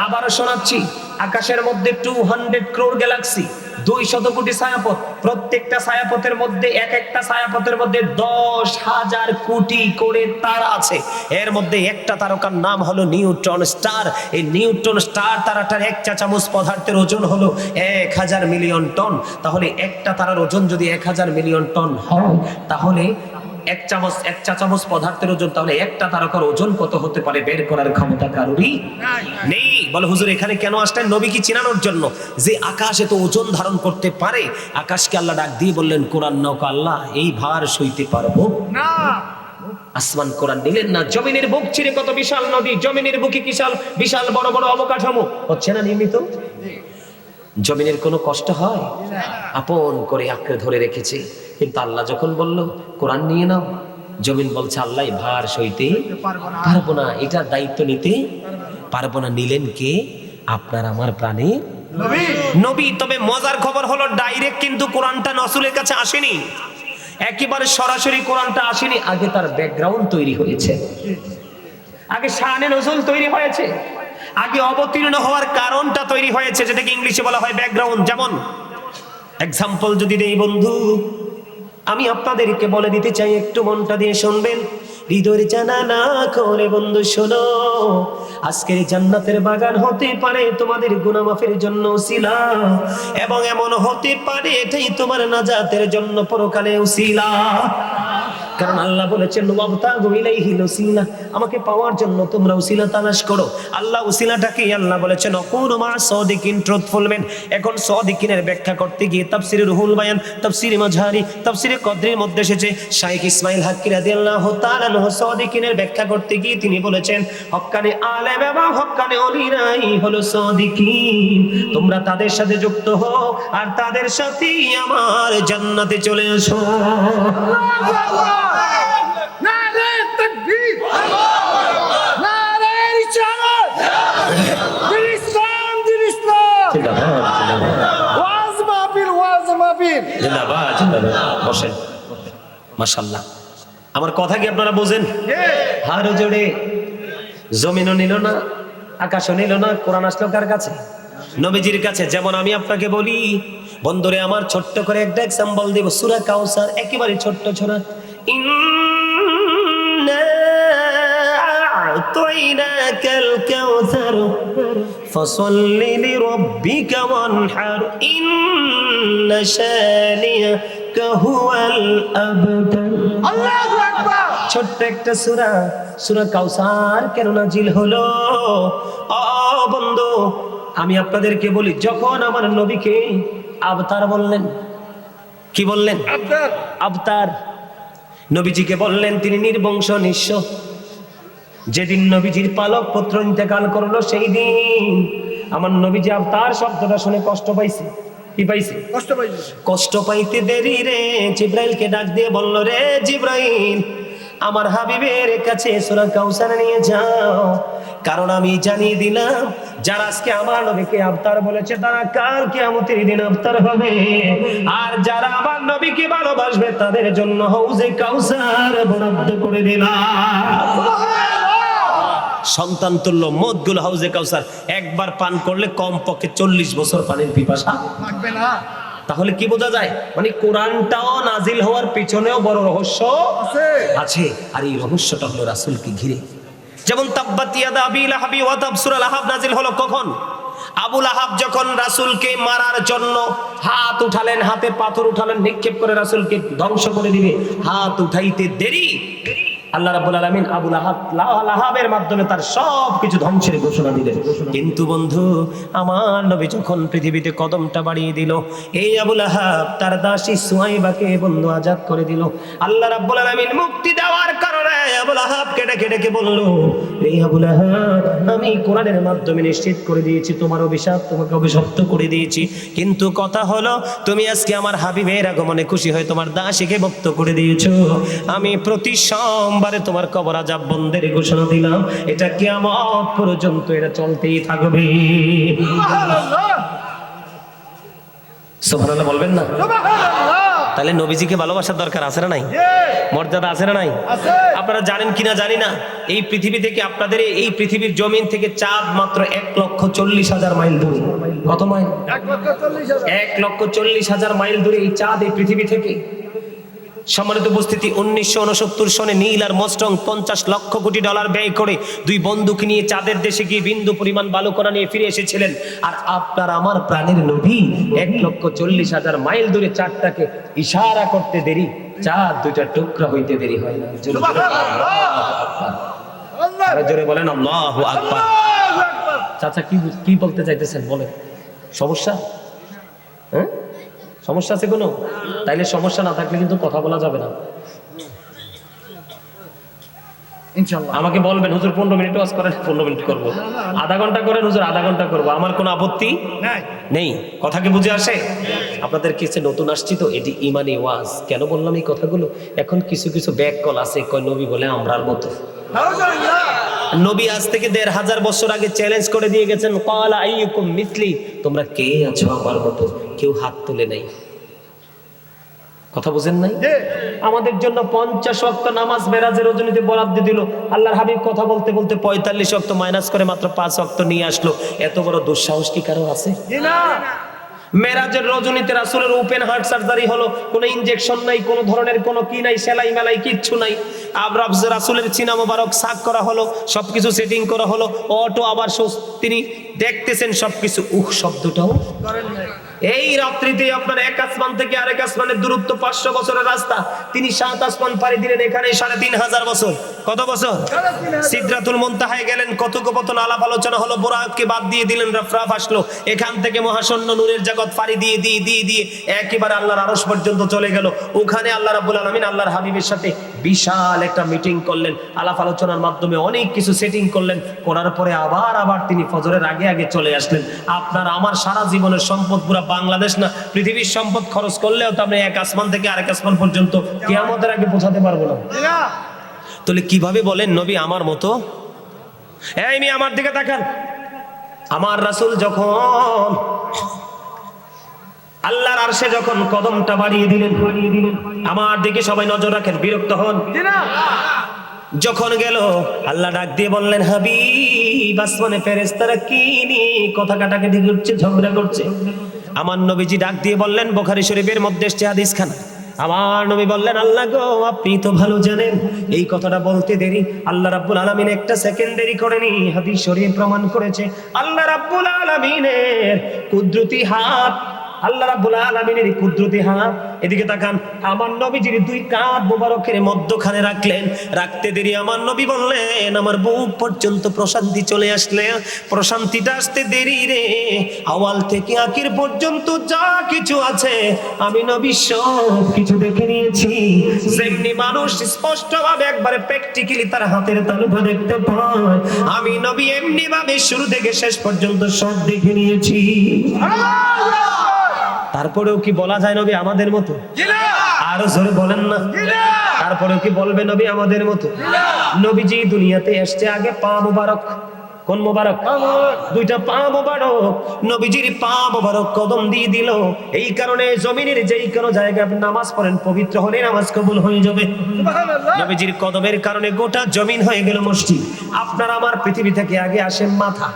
আবারও শোনাচ্ছি, আকাশের মধ্যে 200 ক্রোড় গ্যালাক্সি, 200 কোটি ছায়াপথ। প্রত্যেকটা ছায়াপথের মধ্যে একটা ছায়াপথের মধ্যে 10,000 কোটি করে তারা আছে। এর মধ্যে একটা তারকার নাম হলো নিউট্রন স্টার। এই নিউট্রন স্টার তারাটার 1 চামচ পদার্থের ওজন হলো 1000 মিলিয়ন টন। তাহলে একটা তারার ওজন যদি 1000 মিলিয়ন টন হয়, তাহলে 1 চা চামচ পদার্থের ওজন, তাহলে একটা তারকার ওজন কত হতে পারে বের করার ক্ষমতা কারোরই নেই। বলে হুজুর এখানে কেন আসলেন? নবীকে চিনানোর জন্য যে আকাশ এত ওজন ধারণ করতে পারে। আকাশকে আল্লাহ ডাক দিয়ে বললেন, কোরআন নাও আল্লাহ, এই ভার সইতে পারবো না। আসমান কোরআন নিলেন না। জমিনের বুক চিরে কত বিশাল নদী, জমিনের বুকে বিশাল বড় বড় অবকাঠামো হচ্ছে না নিয়মিত। জমিনের কোনো কষ্ট হয়? আপন করে আঁকড়ে ধরে রেখেছে। কিন্তু আল্লাহ যখন বলল কোরআন নিয়ে নাও, জমিন বলছে আল্লাহ ভার সইতে পারবো না, এটা দায়িত্ব নিতে পারবো না। নিলেন কে? আপনার আমার প্রাণে নবী। তবে মজার খবর হলো ডাইরেক্ট কিন্তু কোরআনটা রাসূলের কাছে আসেনি, একেবারে সরাসরি কোরআনটা আসেনি। আগে তার ব্যাকগ্রাউন্ড তৈরি হয়েছে, আগে শানে নজুল তৈরি হয়েছে, আগে অবতীর্ণ হওয়ার কারণটা তৈরি হয়েছে, যেটাকে ইংলিশে বলা হয় ব্যাকগ্রাউন্ড। যেমন এক্সাম্পল যদি দেই বন্ধু, আমি আপনাদেরকে বলে দিতে চাই, একটু মনটা দিয়ে শুনবেন, হৃদয়ের জানালা করে বন্ধু শোনো। আজকের জান্নাতের বাগান হতে পারে তোমাদের গুনাহ মাফের জন্য উসিলা, এবং এমন হতে পারে এটাই তোমার নাজাতের জন্য পরকালে উসিলা। কারণ আল্লাহ বলেছেন ওয়াবতাগু ইলাইহিল উসিলা, আমাকে পাওয়ার জন্য তোমরা উসিলা তালাশ করো। আল্লাহ উসিলাটাকে আল্লাহ বলেছেন অকুনু মা সাদিকিন, ট্রুথফুল মেন। এখন সাদিকিনের ব্যাখ্যা করতে গিয়ে তাফসীরে রুহুল বায়ান, তাফসীরে মাঝহারি, তাফসীরে কদরির মধ্যে এসেছে শাইখ ইসমাইল হাক্কি রাদিয়াল্লাহু তাআলা আনহু সাদিকিনের ব্যাখ্যা করতে গিয়ে তিনি বলেছেন হক্কানি আলেম এবং হক্কানি ওলিরাই হলো সাদিকিন। তোমরা তাদের সাথে যুক্ত হও আর তাদের সাথেই আমার জান্নাতে চলে আসো। নারে তাকবীর, নারে রিসালাত, দিন ইসলাম, দিন ইসলাম। ওয়াজ মাহফিল, ওয়াজ মাহফিল। জিন্দাবাদ, জিন্দাবাদ। বসেন। মাশাআল্লাহ। আমার কথা কি আপনারা বোঝেন? হার জোড়ে জমিনও নিল না, আকাশও নিল না, কোরআন আসলো কার কাছে? নবীজির কাছে। যেমন আমি আপনাকে বলি বন্ধুরে, আমার ছোট্ট করে একটা এক্সাম্পল দেব। সূরা কাউসার, একেবারে ছোট্ট ছোরা। ইন্না আ'তাইনাকাল কাউসার ফাসাল্লি লিরাব্বিকা ওয়ানহার ইন্না শানিয়াকা হুয়াল আবতার। আল্লাহু আকবার। ছোট্ট একটা সূরা, সূরা কাউসার কেন নাজিল হলো? ও বন্ধু, আমি আপনাদেরকে বলি, যখন আমার নবীকে আবতার বললেন, কি বললেন? আবতার। নবীজিকে বললেন তিনি নির্বংশ নিঃস্ব। যেদিন নবীজির পালক পুত্র ইন্তেকাল করলো, সেই দিন আমার নবীজি আবতার শব্দটা শুনে কষ্ট পাইছে। কি পাইছে? কষ্ট পাইছে। কষ্ট পাইতে দেরি রে জিব্রাইলকে ডাক দিয়ে বলল, রে জিব্রাইল, আমার হাবিবের কাছে সূরা কাউসার নিয়ে যাও। কারণ আমি জানিয়ে দিলাম, যারা আজকে আমার নবীকে আবতার বলেছে তারা কাল কিয়ামতের দিন আবতার হবে। আর যারা আমার নবীকে ভালোবাসবে তাদের জন্য হাউজে কাউসার বরাদ্দ করে দিলাম। সন্তান তুল্য মদগুলো হাউজে কাউসার একবার পান করলে কমপক্ষে 40 বছর পানির পিপাসা লাগবে না। তাহলে কি বোঝা যায়? মানে কোরআনটাও নাজিল হওয়ার পিছনেও বড় রহস্য আছে। আর এই রহস্যটা হলো রাসূলকে ঘিরে। যেমন তাব্বাত ইয়াদা আবি লাহাবি ওয়া তাব, সূরা লাহাব নাজিল হলো কখন? আবু লাহাব যখন রাসূলকে মারার জন্য হাত উঠালেন, হাতে পাথর উঠালেন, নিক্ষেপ করে রাসূলকে ধ্বংস করে দিবে। হাত উঠাইতে দেরি, আল্লাহ রাব্বুল আলামিন আবু লাহাবের মাধ্যমে তার সবকিছু ধ্বংসের ঘোষণা দিলেন। কিন্তু বন্ধু, আমার নবী যখন পৃথিবীতে কদমটা বাড়িয়ে দিল, এই আবু লাহাব তার দাসী সুহাইবাকে বন্ধু আজাদ করে দিল। আল্লাহ রাব্বুল আলামিন মুক্তি দেওয়ার কারণে আবু লাহাবকে ডেকে বলল, এই আবু লাহাব, আমি কোরআনের মাধ্যমে নিশ্চিত করে দিয়েছি তোমার অভিশাপ, তোমাকে অভিশপ্ত করে দিয়েছি। কিন্তু কথা হলো, তুমি আজকে আমার হাবিবের আগমনে খুশি হয়ে তোমার দাসীকে মুক্ত করে দিয়েছো। আমি প্রতি সোমবারে তোমার কবর আযাব বন্ধের ঘোষণা দিলাম। এটা কিয়ামত পর্যন্ত এটা চলতেই থাকবে। সুবহানাল্লাহ বলবেন না? তাহলে নবীজিকে ভালোবাসার দরকার আছে না নাই? মর্যাদা আছে না নাই? আপনারা জানেন কিনা জানি না, এই পৃথিবী থেকে, আপনাদের এই পৃথিবীর জমিন থেকে চাঁদ মাত্র 1,40,000 মাইল দূরে। কত মাইল? 1,40,000 মাইল দূরে এই চাঁদ এই পৃথিবী থেকে। সম্মানিত উপস্থিতি, 1969 সনে নীল আর মস্টং 50 লক্ষ কোটি ডলার ব্যয় করে দুই বন্দুক নিয়ে চাঁদের দেশে গিয়ে বিন্দু পরিমাণ বালুকণা নিয়ে ফিরে এসেছিলেন। আর আপনার আমার প্রাণের নবী 1,40,000 মাইল দূরে চাঁদটাকে ইশারা করতে দেরি, চাঁদ দুইটা টুকরা হইতে দেরি হয় না। জোরে বলেন আল্লাহু আকবার। চাচা কি বলতে চাইতেছেন বলেন? সমস্যা? হ্যাঁ, সমস্যা আছে কোনো? তাইলে সমস্যা না থাকলে কিন্তু কথা বলা যাবে না। ইনশাআল্লাহ আমাকে বলবেন, হুজুর 15 মিনিট ওয়াজ করেন, 15 মিনিট করব। আধা ঘন্টা করেন হুজুর, আধা ঘন্টা করব, আমার কোনো আপত্তি নেই। কথা কি বুঝে আসে? আপনাদের কাছে নতুন আসছি তো, এটি ইমানি ওয়াজ। কেন বললাম এই কথাগুলো? এখন কিছু কিছু ব্যাক কল আছে, কয় নবী বলে আমরার মতো। নবী আজ থেকে 1500 বছর আগে চ্যালেঞ্জ করে দিয়ে গেছেন, ক্বালা আইয়ুকুম মিসলি, তোমরা কে আছো আমার মতো? কেউ হাত তুলে নাই। কথা বুঝেন নাই? আমাদের জন্য 50 ওয়াক্ত নামাজ মেরাজের রজনীতে বরাদ্দ দিল। আল্লাহর হাবিব কথা বলতে বলতে 45 ওয়াক্ত মাইনাস করে মাত্র 5 ওয়াক্ত নিয়ে আসলো। এত বড় দুঃসাহস কি কারো আছে? মেরাজের রজনীতে রাসূলের ওপেন হার্ট সার্জারি হলো, কোনো ইনজেকশন নাই, কোনো ধরনের কোনো কি নাই, সেলাই মেলাই কিচ্ছু নাই। রাসূলের সিনা মোবারক সাক করা হলো, সবকিছু সেটিং করা হলো। অটো আবার তিনি দেখতেছেন সবকিছু, শব্দটাও করেন নাই। এই রাত্রিতে আপনার এক আসমান থেকে আরেক আসমানের দূরত্ব 500 বছরের রাস্তা, তিনি 7 আসমান পাড়ি দিলেন, এখানে 3500 বছর। কত বছর? সিদরাতুল মুনতাহায় গেলেন, কথোপকথন আলাপ আলোচনা হলো, বুরাককে বাদ দিয়ে দিলেন, রাফরাফ আসলো, এখান থেকে মহাশূন্য নূরের জগৎ পাড়ি দিয়ে একেবারে আল্লাহর আরশ পর্যন্ত চলে গেল। ওখানে আল্লাহ রাব্বুল আলামিন আল্লাহর হাবিবের সাথে বিশাল একটা মিটিং করলেন, আলাপ আলোচনার মাধ্যমে অনেক কিছু সেটিং করলেন। করার পরে আবার তিনি ফজরের আগে চলে আসলেন। আপনার আমার সারা জীবনের সম্পদ, পুরো বাংলাদেশ না পৃথিবীর সম্পদ খরচ করলেও তো আপনি এক আসমান থেকে আরেক আসমান পর্যন্ত কিয়ামতের আগে পৌঁছাতে পারবো না। তাহলে কিভাবে বলেন নবী আমার মতো? এই মেয়ে আমার দিকে তাকান। আমার রাসূল যখন আল্লাহর আরশে যখন কদমটা বাড়িয়ে দিলেন, আমার দিকে সবাই নজর রাখেন, বিরক্ত হন। যখন গেল, আল্লাহ ডাক দিয়ে বললেন, হাবিব, আসমানে ফেরেশতারা কি নিয়ে কথা কাটাকাটি করছে, ঝগড়া করছে? আমার নবীজি ডাক দিয়ে বললেন, বুখারী শরীফের মধ্যে এসেছে হাদিস খানা। আমার নবী বললেন, আল্লাহ গো, আপনি তো ভালো জানেন। এই কথাটা বলতে দেরি, আল্লাহ রাব্বুল আলামিন একটা সেকেন্ড দেরি করেনি। হাদিস শরীফ প্রমাণ করেছে, আল্লাহ রাব্বুল আলামিনের কুদরতি হাত, আল্লাহ রাব্বুল আলামিনের কুদরতি হাত। এদিকে তাকান, আমার নবীজির দুই কাঁধ মোবারকের মধ্যখানে রাখলেন। রাখতে দেরি আমার নবী বললেন, আমার বুক পর্যন্ত প্রশান্তি চলে আসলে। প্রশান্তিটা আসতে দেরি রে, আওয়াল থেকে আখির পর্যন্ত যা কিছু আছে আমি নবী সব কিছু দেখে নিয়েছি। যেমনি মানুষ স্পষ্টভাবে একবারে প্র্যাকটিক্যালি তার হাতের তালুটা দেখতে পায়, আমি নবী এমনি ভাবে শুরু থেকে শেষ পর্যন্ত সব দেখে নিয়েছি। তারপরেও কি বলা যায় নবী আমাদের মতো? আরো জোরে বলেন না। তারপরেও কি বলবে নবী আমাদের মতো? নবীজি দুনিয়াতে এসছে আগে পা মোবারক। কোন মোবারক? দুইটা পা মোবারক। নবীজির পা মোবারক কদম দিয়ে দিল। এই কারণে জমিনের যেই কোনো জায়গায় আপনি নামাজ পড়েন, পবিত্র হলে নামাজ কবুল হয়ে যাবে। নবীজির কদমের কারণে গোটা জমিন হয়ে গেল মসজিদ। আপনার আমার পৃথিবী থেকে আগে আসে মাথা,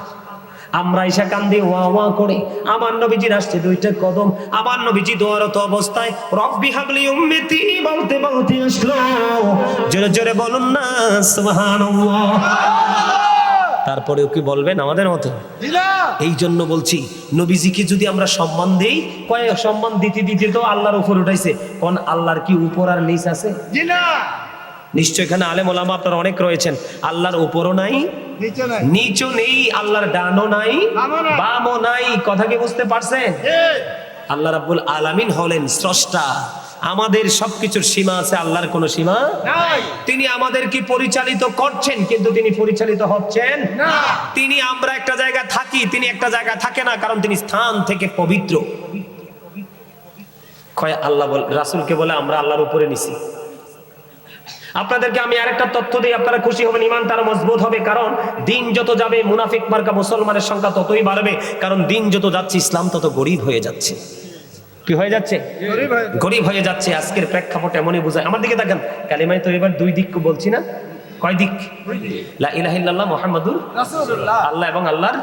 আমরা ঈশা কান্দি ওয়া ওয়া করে। আমার নবীজির আসছে দুইটা কদম। আমার নবীজি দোয়ারত অবস্থায় রব্বি হাবলি উম্মতি বলতে বলতে আসলো। জোরে জোরে বলুন না সুবহানাল্লাহ। তারপরেও কি বলবেন আমাদের মতো? এই জন্য বলছি, নবীজিকে যদি আমরা সম্মান দেই, কয় সম্মান দিতে দিতে তো আল্লাহর উপর উঠাইছে। কোন আল্লাহর কি উপর আর নিচ আছে? নিশ্চয় এখানে আলেম ওলামা আপনারা অনেক রয়েছেন। আল্লাহর উপরও নাই, নিচে নাই, নিচু নেই, আল্লাহর ডানও নাই, বামও নাই। কথা কি বুঝতে পারছেন? আল্লাহ রাব্বুল আলামিন হলেন স্রষ্টা। আমাদের সবকিছুর সীমা আছে, আল্লাহর কোনো সীমা নাই, তিনি আমাদেরকে পরিচালিত করছেন, কিন্তু তিনি পরিচালিত হচ্ছেন না। তিনি, আমরা একটা জায়গায় থাকি, তিনি একটা জায়গায় থাকে না, কারণ তিনি স্থান থেকে পবিত্র। কয় আল্লাহ বল, রাসূলকে বলে আমরা আল্লাহর উপরে নিছি। আপনাদেরকে আমি আরেকটা তথ্য দিই, আপনারা খুশি হবেন, ঈমান তার মজবুত হবে। কারণ দিন যত যাবে মুনাফিক মার্কা মুসলমানের সংখ্যা ততই বাড়বে। কারণ দিন যত যাচ্ছে ইসলাম তত গরিব হয়ে যাচ্ছে। কি হয়ে যাচ্ছে? গরিব হয়ে যাচ্ছে। আজকের প্রেক্ষাপট এমনই বোঝায়। আমার দিকে দেখেন, কালিমায় তো এবার দুই দিক বলছি না? কয় দিক? লা ইলাহা ইল্লাল্লাহ মুহাম্মাদুর রাসূলুল্লাহ, আল্লাহ এবং আল্লাহর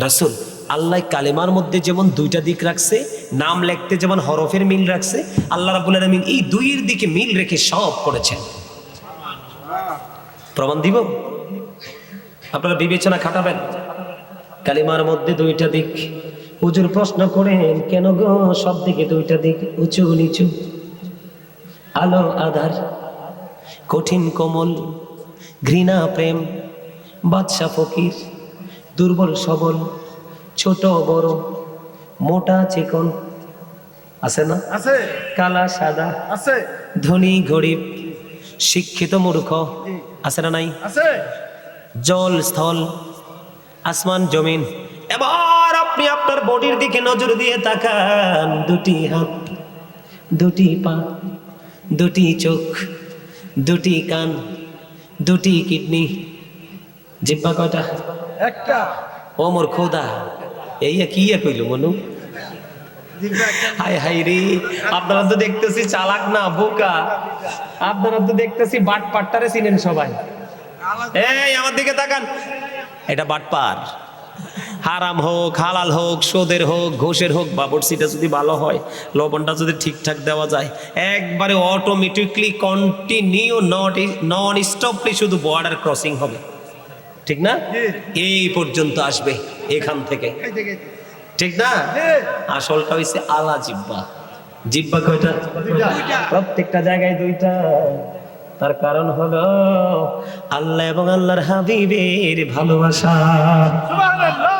রাসূল। আল্লাহ কালেমার মধ্যে যেমন দুইটা দিক রাখছে, নাম লিখতে যেমন হরফের মিল রাখছে, আল্লাহ রাব্বুল আলামিন এই দুইয়ের দিকে মিল রেখে সব করেছেন। প্রমাণ দিব, আপনারা বিবেচনা খাটাবেন। কালিমার মধ্যে দুইটা দিক। হুজুর প্রশ্ন করেন, কেন গো সব দিকে দুইটা দিক, উঁচু নিচু, আলো আধার, কঠিন কোমল, ঘৃণা প্রেম, বাদশা ফকির, দুর্বল সবল, ছোট বড়, মোটা চিকন, আছে না? আছে, কালা সাদা, আছে, ধনী গরিব, শিক্ষিত মূর্খ, আছে না নাই? আছে, জল স্থল, আসমান জমিন। এবার আপনি আপনার বডির দিকে নজর দিয়ে তাকান। দুটি হাত, দুটি পা, দুটি চোখ, দুটি কান, দুটি কিডনি, জিহ্বা কয়টা? একটা, ও মোর খোদা, এই কি কইল মনু? জিহ্বা একটা, হায় হায় রে, আপনারা তো দেখতেছি চালাক না বোকা, আপনারা তো দেখতেছি বাট পাট্টারে চিনেন সবাই। এই আমার দিকে তাকান, এটা বাটপার। হারাম হোক, হালাল হোক, সুদের হোক, ঘোষের হোক, বাবরচিটা যদি ভালো হয়, লবণটা যদি ঠিকঠাক দেওয়া যায়, একবারে অটোমেটিকলি কন্টিনিউ নন স্টপলি শুধু বর্ডার ক্রসিং হবে, ঠিক না? এই পর্যন্ত আসবে এখান থেকে, খাইতে খাইতে। ঠিক না? আসলটা হইছে আলা জিব্বা। জিব্বা কয়টা? দুইটা। প্রত্যেকটা জায়গায় দুইটা। তার কারণ হলো আল্লাহ এবং আল্লাহর হাবিবের ভালোবাসা। সুবহানাল্লাহ।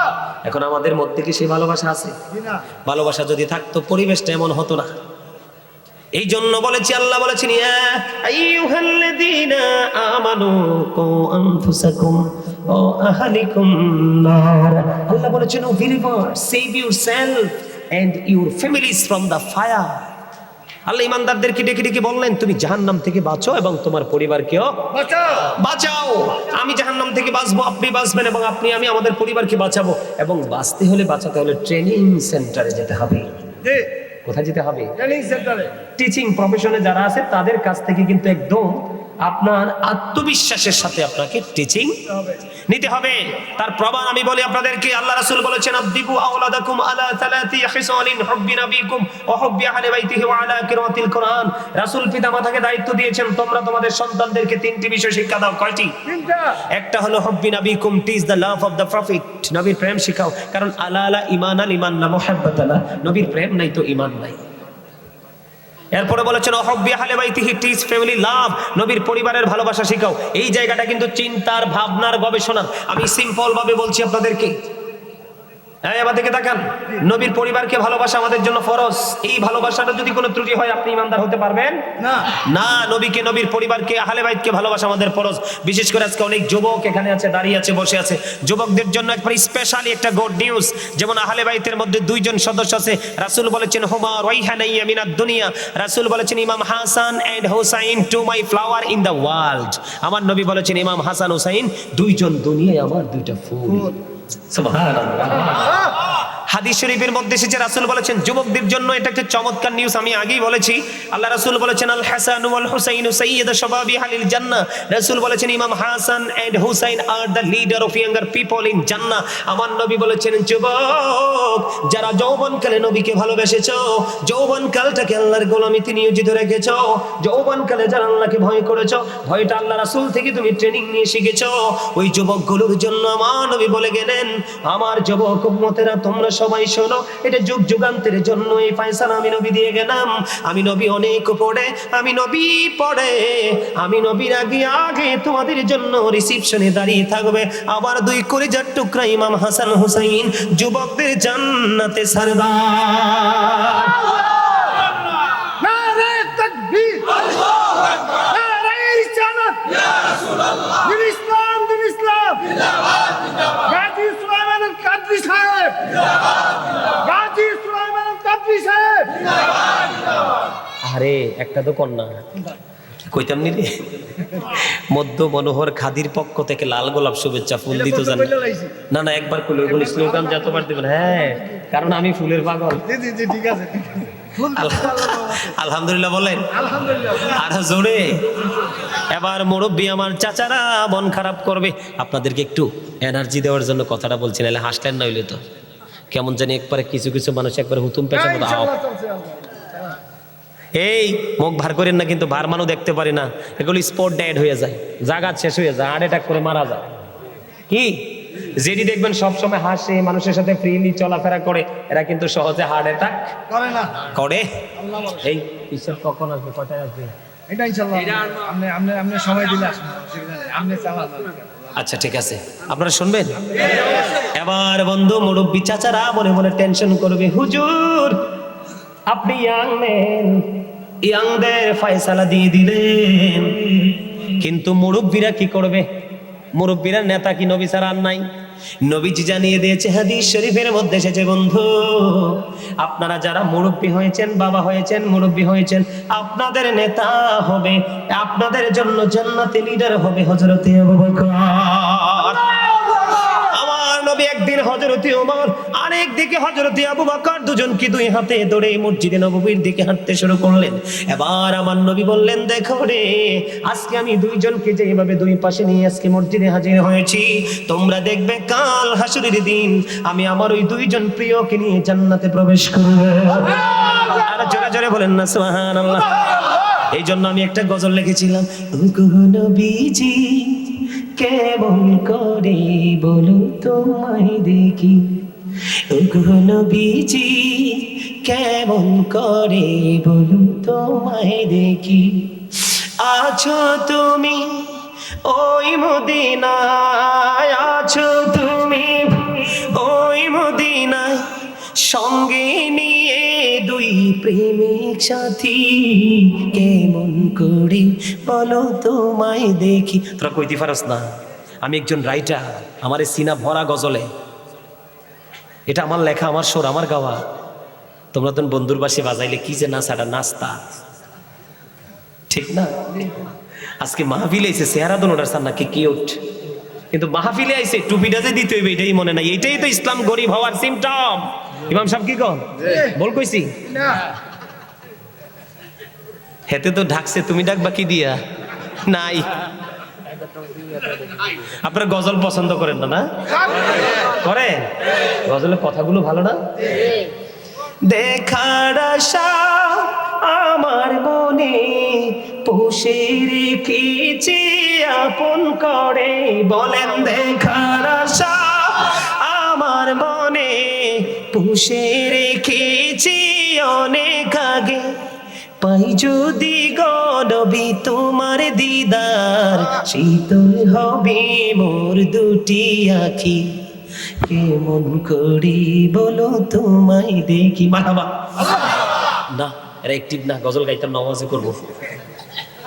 এখন আমাদের মধ্যে কি সেই ভালোবাসা আছে? জি না। ভালোবাসা যদি থাকতো পরিবেশটা এমন হতো না। এই জন্য বলেছি, আল্লাহ বলেছেন, ইয়া আইয়ুহাল্লাযীনা আমানু কু আনফুসাকুম ওয়া আহলিকুম নার। আল্লাহ বলেছেন, O believer, save yourself and your families from the fire. Allah ইমানদারদেরকে ডেকে ডেকে বললেন, তুমি জাহান্নাম থেকে বাঁচো এবং তোমার পরিবারকেও বাঁচাও। বাঁচাও। আমি জাহান্নাম থেকে বাঁচবো, আপনি বাঁচবেন, এবং আপনি আমি আমাদের পরিবারকে বাঁচাবো। এবং বাঁচতে হলে, বাঁচাতে হলে ট্রেনিং সেন্টারে যেতে হবে। জি, কোথায় যেতে হবে? ট্রেনিং সেন্টারে। টিচিং প্রফেশনে যারা আছে তাদের কাছ থেকে কিন্তু একদম আপনার আত্মবিশ্বাসের সাথে আপনাকে টিচিং হবে। নিতে হবে। তার প্রমাণ আমি বলি আপনাদেরকে, আল্লাহ রাসূল বলেছেন, আদিবু আওলাদাকুম আলা সালাতি খিসালিন হুব্বি নবিকুম ওয়া হুব্বি আহলি বাইতিহি ওয়া আলা কিরাতিল কোরআন। রাসূল পিতামাতাকে দায়িত্ব দিয়েছেন, তোমরা তোমাদের সন্তানদেরকে তিনটি বিষয় শিক্ষা দাও। কয়টি? তিনটা। একটা হলো হুব্বি নবিকুম, teach the love of the prophet, নবীর প্রেম শিখাও। কারণ আলা আলা ঈমানান ঈমান লা মুহাব্বাতানা, নবীর প্রেম নাই তো ঈমান নাই। এরপরে বলেছেন ওহব্বি আহলি বাইতিহি, টিচ ফ্যামিলি লাভ, নবীর পরিবারের ভালোবাসা শিখাও। এই জায়গাটা কিন্তু চিন্তার, ভাবনার, গবেষণার। আমি সিম্পল ভাবে বলছি আপনাদেরকে। হ্যাঁ, আমার দিকে তাকান। নবীর পরিবারকে ভালোবাসা আমাদের জন্য ফরজ। এই ভালোবাসাটা যদি কোনো ত্রুটি হয়, আপনি ইমানদার হতে পারবেন না। না। নবীকে, নবীর পরিবারকে, আহলে বাইতকে ভালোবাসা আমাদের ফরজ। বিশেষ করে আজকে অনেক যুবক এখানে আছে, দাঁড়িয়ে আছে, বসে আছে। যুবকদের জন্য একবার স্পেশালি একটা গুড নিউজ। যেমন আহলে বাইতের মধ্যে দুইজন সদস্য আছে, রাসূল বলেছেন হুমা রাইহানাইয়া মিনাদ দুনিয়া। রাসূল বলেছেন, Imam Hasan and Husain to my flower in the world. আমার নবী বলেছেন, ইমাম হাসান হুসাইন দুইজন দুনিয়ায় আমার দুইটা ফুল। সুবহানাল্লাহ। হাদিস শরীফের মধ্যে এসেছে, রাসূল বলেছেন যুবকদের জন্য এটা একটা চমৎকার নিউজ। আমি আগেই বলেছি, আল্লাহ রাসূল বলেছেন, আল হাসান ওয়াল হুসাইন সাইয়্যিদু শাবাবি আহলিল জান্নাহ। রাসূল বলেছেন, Imam Hasan and Husain are the leader of younger people in Jannah. আমার নবী বলেছেন, যুবক যারা যৌবনকালে নবীকে ভালোবেসেছো, যৌবনকালটাকে আল্লাহর গোলামিতে নিয়োজিত রেখেছো, যৌবনকালে যারা আল্লাহকে ভয় করেছো, ভয়টা আল্লাহ রাসূল থেকে তুমি ট্রেনিং নিয়ে শিখেছো, ওই যুবকগুলোর জন্য আমার নবী বলে গেলেন, আমার যুবক উম্মতেরা তোমরা সবাই শোনো, এটা যুগ যুগান্তের জন্য এই ফয়সালা আমি নবী দিয়ে গেলাম। আমি নবী অনেক পড়ে, আমি নবী পড়ে, আমি নবীর আগে আগে তোমাদের জন্য রিসিপশনে দাঁড়িয়ে থাকবে আবার দুই কলিজার টুকরা ইমাম হাসান হুসাইন, যুবকদের জান্নাতে সরদার। নারে তাকবীর, নারে রিসালাত, দিন ইসলাম, দিন ইসলাম, গাজী সুলাইমান আল কাদরি সাহেব, গাজী সুলাইমান আল কাদরি সাহেব। আরে একটা তো কন্যা কইতাম নি রে, মধ্য মনোহর খাদির পক্ষ থেকে লাল গোলাপ শুভেচ্ছা ফুল দিত জান না? না একবার কইলে ওগুলো স্লোগান যতবার দিবেন। হ্যাঁ, কারণ আমি ফুলের পাগল। জি জি জি, ঠিক আছে। আলহামদুলিল্লাহ বলেন, আলহামদুলিল্লাহ। আর জোরে। এবার মুরব্বী আমার চাচারা মন খারাপ করবে, আপনাদেরকে একটু এনার্জি দেওয়ার জন্য কথাটা বলছি, নাহলে হাসলেন না হইলে তো কেমন জানি একবারে কিছু কিছু মানুষ একবারে হুতুম পেছার মতো ইনশাআল্লাহ চলছে। এই মুখ ভার করেন না, কিন্তু ভার মানুষ দেখতে পারি না, এগুলো স্পট ডেড হয়ে যায়, জাগাত শেষ হয়ে যায়, হার্ট অ্যাটাক করে মারা যায়। কি যেটি দেখবেন সবসময় হাসে, মানুষের সাথে ফ্রিলি চলাফেরা করে, এরা কিন্তু সহজে হার্ট অ্যাটাক করে না, করে। আল্লাহ বলে। এই ঈশ্বর কখন আসবে, কটায় আসবে? এটা ইনশাআল্লাহ আপনি সময় দিলে আসবেন, অসুবিধা নেই, আপনি চালান। আচ্ছা ঠিক আছে, আপনারা শুনবেন। এবার বন্ধু মুরব্বী চাচারা মনে মনে টেনশন করবে, হুজুর আপনি ইয়াং ম্যান, ইয়াংদের ফয়সালা দিয়ে দিলেন, কিন্তু মুরব্বীরা কি করবে? মুরব্বীরা নেতা কি নবী ছাড়া আর নাই? নবীজি জানিয়ে দিয়েছে, হাদিস শরীফের মধ্যে এসেছে, বন্ধু আপনারা যারা মুরব্বী হয়েছেন, বাবা হয়েছেন, মুরব্বী হয়েছেন, আপনাদের নেতা হবে, আপনাদের জন্য জান্নাতে লিডার হবে হযরতে আবু বকর। আমার নবী একদিন হযরতে ওমর, আরেক দিকে হযরতে আবু বকর, দুজনকে দুই হাতে ধরে মসজিদে নববীর দিকে হাঁটতে শুরু করলেন। এবার আমার নবী বললেন, দেখো রে, আজকে আমি দুইজনকে যেভাবে দুই পাশে নিয়ে আজকে মসজিদে হাজির হয়েছি, তোমরা দেখবে কাল হাসরের দিন আমি আমার ওই দুইজন প্রিয়কে নিয়ে জান্নাতে প্রবেশ করব। আর জোরে জোরে বলেন না সুবহানাল্লাহ। এই জন্য আমি একটা গজল লিখেছিলাম, ওগো নবীজি কেমন করে বলো তোমায় দেখি, ওগো নবীজি কেমন করে বলো তোমায় দেখি, আছো তুমি ওই মদিনায়, আছো তুমি ওই মদিনায়, সঙ্গে নিয়ে দুই প্রেমিক সাথী, কেমন করে বলো তোমায় দেখি। তোরা কইতে পারস না আমি একজন রাইটার, আমার এই সিনা ভরা গজলে, এটা আমার লেখা, আমার সুর, আমার গাওয়া। তোমরা তো বন্ধুর বাসে বাজাইলে কি যে নাচাটা নাস্তা, ঠিক না? আজকে মাহফিলে আইছে চেহারা দোনোটার সার নাকি কিউট, কিন্তু মাহফিলে আইছে টুপিটা যে দিতে হইবে এটাই মনে নাই। এটাই তো ইসলাম গরিব হওয়ার সিমটম। ইমাম সাহেব কি কন বল কইছি না, হেতে তো ঢাকছে, তুমি ডাকবা কি দিয়া? নাই। আপনারা গজল পছন্দ করেন না? না করেন? গজলের কথাগুলো ভালো না? দেখার আশা আমার মনে পুষে রেখেছি আপন করে, বলেন দেখার আশা আমার মনে পুষে রেখেছি অনেক আগে, পাই যদি গনবি তোমার দিদার, শীতল হবে মোর দুটি আখি, কেমন করি বলো তোমায় দেখি। মারহাবা। না এরা অ্যাক্টিভ না, গজল গাইতাম না, আওয়াজে করবো।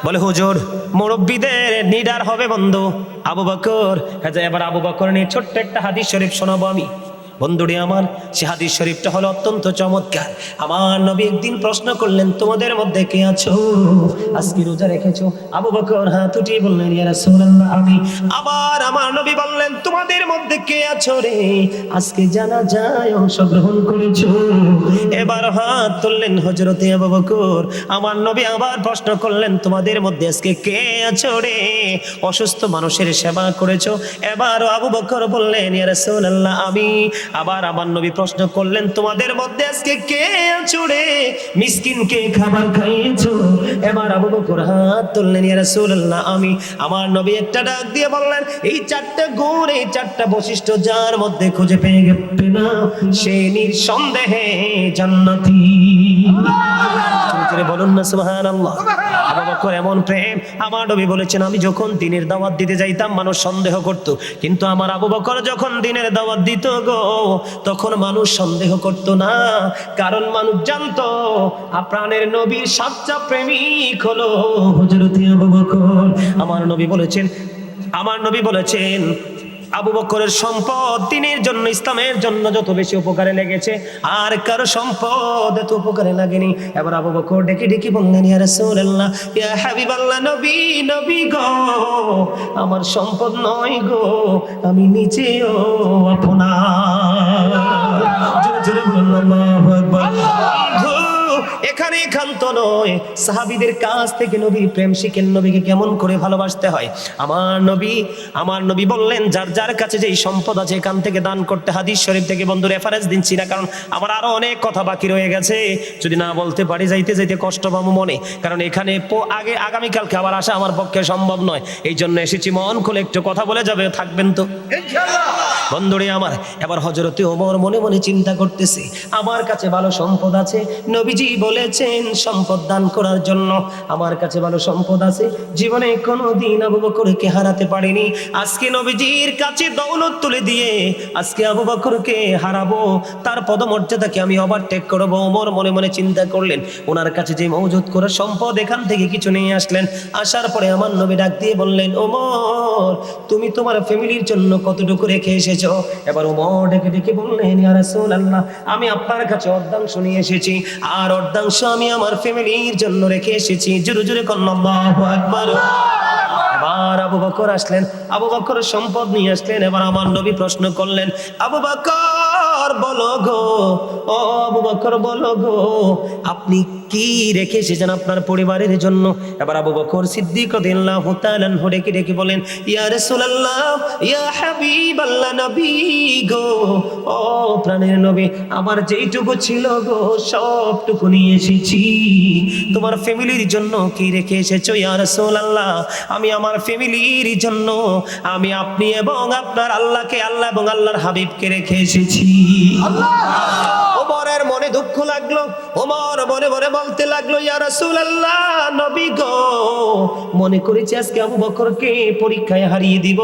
বলে হুজুর মুরব্বীদের নিডার হবে বন্ধু আবু বকর। হ্যাঁ, এবার আবু বকর নিয়ে ছোট্ট একটা হাদিস শরীফ শোনাবো আমি। বন্ধুরে আমার, সে হাদিস শরীফটা হলো অত্যন্ত চমৎকার। আমার নবী একদিন প্রশ্ন করলেন, তোমাদের মধ্যে কে আছো আজকে রোজা রেখেছো? আবু বকর হাত উঠিয়ে বললেন, ইয়া রাসূলুল্লাহ আমি। আবার আমার নবী বললেন, তোমাদের মধ্যে কে আছো রে আজকে জানাজায় অংশগ্রহণ করেছো? এবার হাত তুললেন হযরতে আবু বকর। আমার নবী আবার প্রশ্ন করলেন, তোমাদের মধ্যে আজকে কে আছো রে অসুস্থ মানুষের সেবা করেছো? এবার আবু বকর বললেন, ইয়া রাসূলুল্লাহ আমি। আবার আমার নবী প্রশ্ন করলেন, তোমাদের মধ্যে আজকে কে আছো রে মিসকিনকে খাবার খাইয়েছো? এবার আবু বকর হাত তুললেন, ইয়া রাসূলুল্লাহ আমি। আমার নবী একটা ডাক দিয়ে বললেন, এই 4টা গুণ, এই 4টা বৈশিষ্ট্য যার মধ্যে খুঁজে পেয়ে গেবে না সে নিঃসন্দেহে জান্নাতি। বলুন না সুবহানাল্লাহ। আবু বকর এমন প্রেম, আমার নবী বলেছেন আমি যখন দ্বীনের দাওয়াত দিতে যাইতাম মানুষ সন্দেহ করত, কিন্তু আমার আবু বকর যখন দ্বীনের দাওয়াত দিত গো তখন মানুষ সন্দেহ করত না, কারণ মানুষ জানতো প্রাণের নবীর সাচ্চা প্রেমিক হলো হযরত আবু বকর। আমার নবী বলেছেন আবু বকরের সম্পদ দ্বীনের জন্য, ইসলামের জন্য যত বেশি উপকারে লেগেছে আর কারো সম্পদ এত উপকারে লাগেনি। এবার আবু বকর ডেকে ডেকে বললেন, ইয়া রাসূলুল্লাহ, ইয়া হাবিবাল্লাহ, নবী গো, আমার সম্পদ নয় গো, আমি নিজেও আপনার। জোরে জোরে বলুন আল্লাহু আকবার। এখানে ক্ষান্ত নয়, সাহাবীদের কাছ থেকে নবীর প্রেম শিখেন, নবীকে কেমন করে ভালোবাসতে হয়। আমার নবী বললেন, যার যার কাছে যেই সম্পদ আছে এখান থেকে দান করতে। হাদিস শরীফ থেকে বন্ধু রেফারেন্স দিচ্ছি না, কারণ আমার আরো অনেক কথা বাকি রয়ে গেছে, যদি না বলতে পারি যাইতে যাইতে কষ্ট পাবো মনে, কারণ এখানে আগামীকালকে আবার আসা আমার পক্ষে সম্ভব নয়। এই জন্য এসেছি, মন খুলে একটু কথা বলে যাবে, থাকবেন তো ইনশাআল্লাহ? বন্ধুরে আমার, এবার হযরতে ওমর মনে মনে চিন্তা করতেছে, আমার কাছে ভালো সম্পদ আছে, নবীজি বলেছেন সম্পদ দান করার জন্য, আমার কাছে ভালো সম্পদ আছে, জীবনে কোনোদিন আবু বকরকে হারাতে পারিনি, আজকে নবীজির কাছে দৌলত তুলে দিয়ে আজকে আবু বকরকে হারাবো, তার পদমর্যাদাকে আমি ওভারটেক করবো। ওমর মনে মনে চিন্তা করলেন, ওনার কাছে যে মওজুদ করা সম্পদ এখান থেকে কিছু নিয়ে আসলেন। আসার পরে আমার নবী ডাক দিয়ে বললেন, ওমর তুমি তোমার ফ্যামিলির জন্য কতটুকু রেখে এসেছো? এবার ওমর ডেকে ডেকে বললেন, ইয়া রাসূলুল্লাহ, আমি আপনার কাছে অর্ধাংশ নিয়ে এসেছি, আর অর্ধাংশ আমি আমার ফ্যামিলির জন্য রেখে এসেছি। জোরে জোরে বলুন আল্লাহু আকবার। এবার আবু বকর আসলেন, আবু বকর সম্পদ নিয়ে আসলেন। এবার আমার নবী প্রশ্ন করলেন, আবু বকর বলো গো, ও আবু বকর বলো গো, আপনি কি রেখে এসেছেন আপনার পরিবারের জন্য? এবার আবু বকর সিদ্দিক রাদিয়াল্লাহু তাআলা আনহু ডেকে ডেকে বলেন, ইয়া রাসূলুল্লাহ, ইয়া হাবিবাল্লাহ, নবী গো, ও প্রাণের নবী, আমার যেইটুকু ছিল গো সবটুকু নিয়ে এসেছি। তোমার ফ্যামিলির জন্য কি রেখে এসেছো ইয়া রাসূলুল্লাহ? আমি আমার ফ্যামিলির জন্য আমি আপনি এবং আপনার আল্লাহকে, আল্লাহ এবং আল্লাহর হাবিবকে রেখে এসেছি। ওমরের মনে দুঃখ লাগলো, ওমর মনে মনে বলতে লাগলো, ইয়া রাসূলুল্লাহ, নবী গো, মনে করেছি আজকে আবু বকরকে পরীক্ষায় হারিয়ে দিব,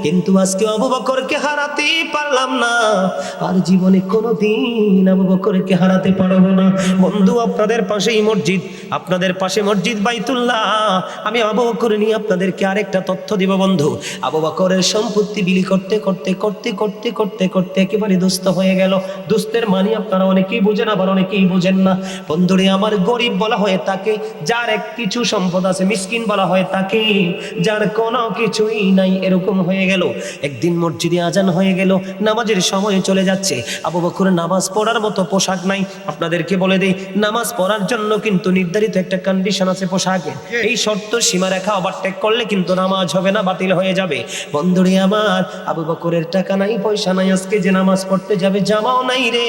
কিন্তু আজকে আবু বকরকে হারাতে পারলাম না, আর জীবনে কোনোদিন আবু বকরকে হারাতে পারবো না। বন্ধু, আপনাদের পাশেই মসজিদ, আপনাদের পাশে মসজিদ বাইতুল্লাহ। আমি আবু বকর নিয়ে আপনাদেরকে আরেকটা তথ্য দিব বন্ধু। আবু বকরের সম্পত্তি বিলি করতে করতে করতে করতে করতে করতে একেবারে দুস্থ হয়ে গেল। দুস্থের মানে আপনারা অনেকেই বুঝেন, আবার অনেকেই বুঝেন না। বন্ধুরে আমার, গরিব বলা হয় তাকে যার এক কিছু সম্পদ আছে, মিসকিন বলা হয় তাকে যার কোনো কিছুই নাই। এরকম হয়ে গেল। একদিন মসজিদে আজান হয়ে গেল, নামাজের সময় চলে যাচ্ছে। আবু বকর নামাজ পড়ার মতো পোশাক নাই। আপনাদেরকে বলে দেই, নামাজ পড়ার জন্য কিন্তু নির্ধারিত একটা কন্ডিশন আছে পোশাকে। এই শর্ত সীমারেখা ওভারটেক করলে কিন্তু নামাজ হবে না, বাতিল হয়ে যাবে। বন্ধুরে আমার, আবু বকরের টাকা নাই, পয়সা নাই, আজকে যে নামাজ পড়তে যাবে জামাও নাই রে।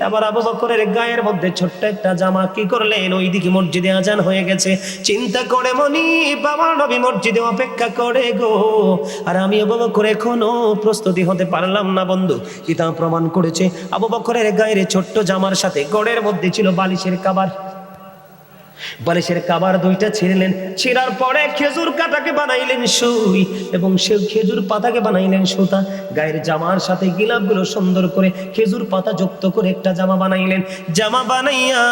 এবার আবু বকরের গায়ের মধ্যে ছোট্ট একটা জামা, কি করলেন, ওইদিকে মসজিদে আজান হয়ে গেছে। চিন্তা করে মনি, বাবা নবী মসজিদে অপেক্ষা করে গো, আর আমি আবু বকর এখনো প্রস্তুতি হতে পারলাম না। বন্ধু, কিতাব প্রমাণ করেছে আবু বকরের গায়ের ছোট্ট জামার সাথে গড়ের মধ্যে ছিল বালিশের কাবার। বালিশের কাবার দুইটা ছিঁড়লেন, ছিঁড়ার পরে খেজুর কাটাকে বানাইলেন সুই, এবং সে খেজুর পাতাকে বানাইলেন সুতা। গায়ের জামার সাথে গিলাপগুলো সুন্দর করে খেজুর পাতা যুক্ত করে একটা জামা বানাইলেন। জামা বানাইয়া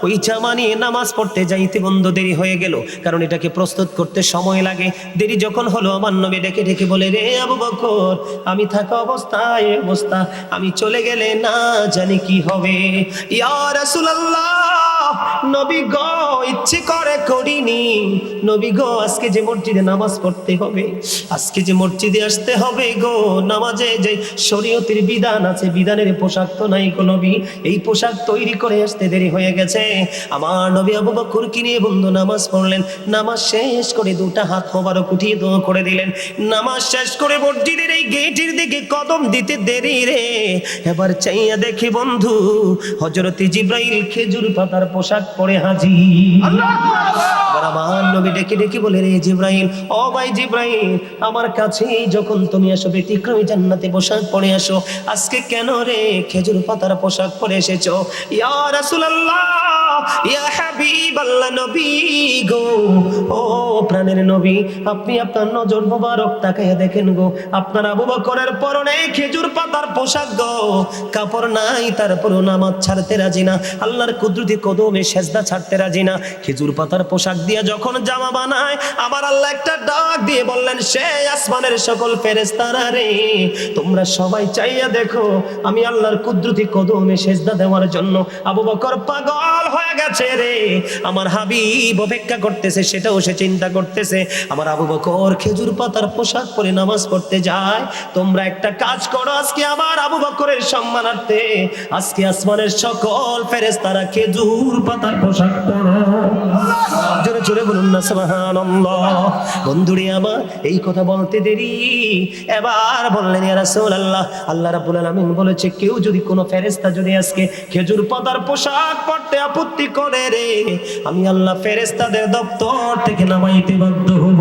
ওই জামা নিয়ে নামাজ পড়তে যাইতে বন্ধু দেরি হয়ে গেল, কারণ এটাকে প্রস্তুত করতে সময় লাগে। দেরি যখন হলো, আমার নবী ডেকে ডেকে বলে, রে আবু বকর, আমি থাকা অবস্থায় অবস্থা, আমি চলে গেলে না জানি কি হবে। ইয়া রাসূলুল্লাহ, নবী গো, ইচ্ছে করে করিনি। নবী গো, আজকে যে মসজিদে নামাজ পড়তে হবে, আজকে যে মসজিদে আসতে হবে গো, নামাজে যে শরীয়তের বিধান আছে, বিধানের পোশাক তো নাই গো নবী, এই পোশাক তৈরি করে আসতে দেরি হয়ে গেছে। আমার নবী আবু বকরকে নিয়ে বন্ধু নামাজ পড়লেন। নামাজ শেষ করে দুটা হাত মোবারক উঠিয়ে দোয়া করে দিলেন। নামাজ শেষ করে মসজিদের এই গেটের দিকে কদম দিতে দেরি রে, এবার চাইয়া দেখি বন্ধু হযরত জিবরাইল খেজুর পাতার পোশাক পরে হাজির। এবার আমার নবী ডেকে ডেকে বলে, রে জিবরাইল, ও ভাই জিবরাইল, আমার কাছে যখন তুমি আসো ব্যতিক্রমী জান্নাতে পোশাক পরে আসো, আজকে কেন রে খেজুর পাতার পোশাক পরে এসেছো? ইয়া রাসূলুল্লাহ, ইয়া হাবিবাল্লাহ, নবী গো, ও প্রাণের নবী, আপনি আপনার নজর মোবারক তাকাইয়া দেখেন গো, আপনার আবু বকরের পরনে খেজুর পাতার পোশাক গো, কাপড় নাই, তারপরও নামাজ ছাড়তে রাজি না, আল্লাহর কুদরতি কদমে সেজদা ছাড়তে রাজি না। খেজুর পাতার পোশাক দিয়ে যখন জামা বানায়, আমার আল্লাহ একটা ডাক দিয়ে বললেন, সে আসমানের সকল ফেরেশতারা রে, তোমরা সবাই চাইয়া দেখো, আমি আল্লাহর কুদরতি কদমে সেজদা দেওয়ার জন্য আবু বকর পাগল হয়ে গেছে রে, আমার হাবিব অপেক্ষা করতেছে, সেটাও সে চিন্তা করতেছে। আমার আবু বকর খেজুর পাতার পোশাক পরে নামাজ পড়তে যায়। তোমরা একটা কাজ করো, আজকে আমার আবু বকরের সম্মানার্থে আজকে আসমানের সকল ফেরেশতারা খেজুর পাতার পোশাক পরো। জোরে জোরে বলুন না সুবহানাল্লাহ। বন্ধুরে আমার, এই কথা বলতে দেরি, এবার বললেন, ইয়া রাসূলুল্লাহ, আল্লাহ রাব্বুল আলামিন বলেছে, কেউ যদি কোনো ফেরেশতা যদি আজকে খেজুর পাতার পোশাক পরতে আপত্তি করে রে, আমি আল্লাহ ফেরেশতাদের দপ্তর থেকে নামাইতে বাধ্য হব।